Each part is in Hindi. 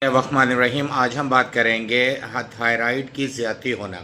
रहीम। आज हम बात करेंगे थायराइड की ज़्यादती होना,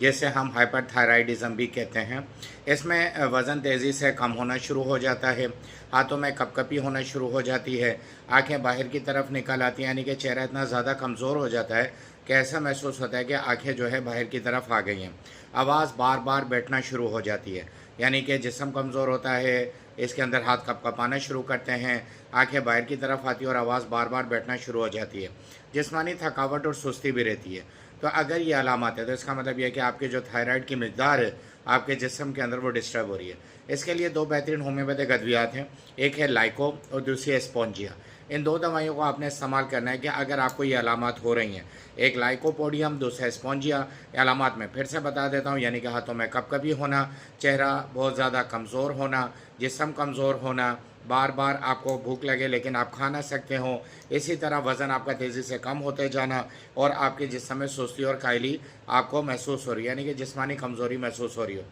जैसे हम हाइपरथायराइडिज़म भी कहते हैं। इसमें वज़न तेज़ी से कम होना शुरू हो जाता है, हाथों में कपकपी होना शुरू हो जाती है, आंखें बाहर की तरफ निकल आती हैं, यानी कि चेहरा इतना ज़्यादा कमज़ोर हो जाता है कि ऐसा महसूस होता है कि आंखें जो है बाहर की तरफ आ गई हैं। आवाज़ बार बार बैठना शुरू हो जाती है, यानी कि जिस्म कमज़ोर होता है, इसके अंदर हाथ कँपाना शुरू करते हैं, आंखें बाहर की तरफ आती है और आवाज़ बार बार बैठना शुरू हो जाती है। जिस्मानी थकावट और सुस्ती भी रहती है। तो अगर ये अलामत है तो इसका मतलब ये है कि आपके जो थायराइड की मिकदार है आपके जिस्म के अंदर वो डिस्टर्ब हो रही है। इसके लिए दो बेहतरीन होम्योपैथिक अद्वियात हैं, एक है लाइको और दूसरी है स्पॉन्जिया। इन दो दवाइयों को आपने इस्तेमाल करना है कि अगर आपको ये अलामत हो रही हैं। एक लाइकोपोडियम, दूसरा स्पॉन्जिया। अलामत मैं फिर से बता देता हूँ, यानी कि हाथों में कपकपी होना, चेहरा बहुत ज़्यादा कमज़ोर होना, जिस्म कमज़ोर होना, बार बार आपको भूख लगे लेकिन आप खा ना सकते हो, इसी तरह वज़न आपका तेज़ी से कम होते जाना और आपके जिस्म में सुस्ती और कायली आपको महसूस हो रही है, यानी कि जिस्मानी कमज़ोरी महसूस हो रही हो।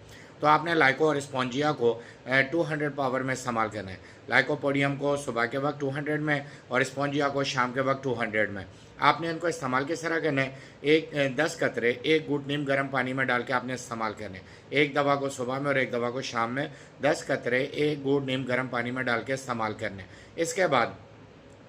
तो आपने लाइको और स्पॉन्जिया को 200 पावर में इस्तेमाल करना है। लाइकोपोडियम को सुबह के वक्त 200 में और स्पॉन्जिया को शाम के वक्त 200 में। आपने इनको इस्तेमाल किस तरह करना है? 10 कतरे 1 घूंट नीम गर्म पानी में डाल के आपने इस्तेमाल करने। एक दवा को सुबह में और एक दवा को शाम में 10 कतरे 1 घूंट नीम गर्म पानी में डाल के इस्तेमाल करने। इसके बाद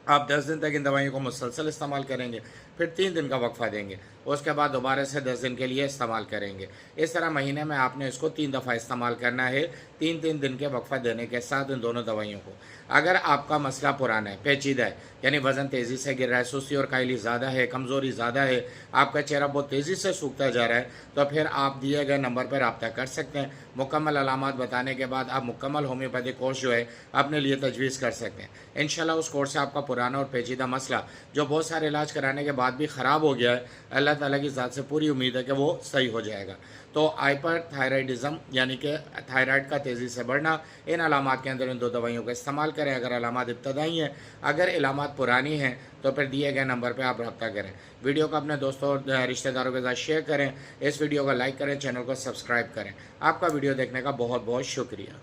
आप 10 दिन तक इन दवाइयों को मुसलसल इस्तेमाल करेंगे, फिर 3 दिन का वक्फा देंगे, उसके बाद दोबारा से 10 दिन के लिए इस्तेमाल करेंगे। इस तरह महीने में आपने इसको 3 दफ़ा इस्तेमाल करना है, 3-3 दिन के वक्फा देने के साथ इन दोनों दवाइयों को। अगर आपका मसला पुराना है, पेचीदा है, यानी वज़न तेज़ी से गिर रहा है, सुस्ती और कायली ज़्यादा है, कमज़ोरी ज़्यादा है, आपका चेहरा बहुत तेज़ी से सूखता जा रहा है, तो फिर आप दिए गए नंबर पर रब्ता कर सकते हैं। मुकम्मल अलामात बताने के बाद आप मुकम्मल होम्योपैथिक कोर्स जो है अपने लिए तजवीज़ कर सकते हैं। इंशाल्लाह उस कोर्स से आपका पुराना और पेचीदा मसला जो बहुत सारे इलाज कराने के बाद भी ख़राब हो गया है, अल्लाह ताला की ज़ात से पूरी उम्मीद है कि वो सही हो जाएगा। तो हाइपरथायराइडिज़म यानी कि थायराइड का तेज़ी से बढ़ना, इन अलामात के अंदर इन दो दवाइयों का इस्तेमाल करें। अगर अलामात इब्तदाई हैं, अगर अलामात पुरानी हैं तो फिर दिए गए नंबर पर आप रब्ता करें। वीडियो को अपने दोस्तों और रिश्तेदारों के साथ शेयर करें, इस वीडियो को लाइक करें, चैनल को सब्सक्राइब करें। आपका वीडियो देखने का बहुत बहुत शुक्रिया।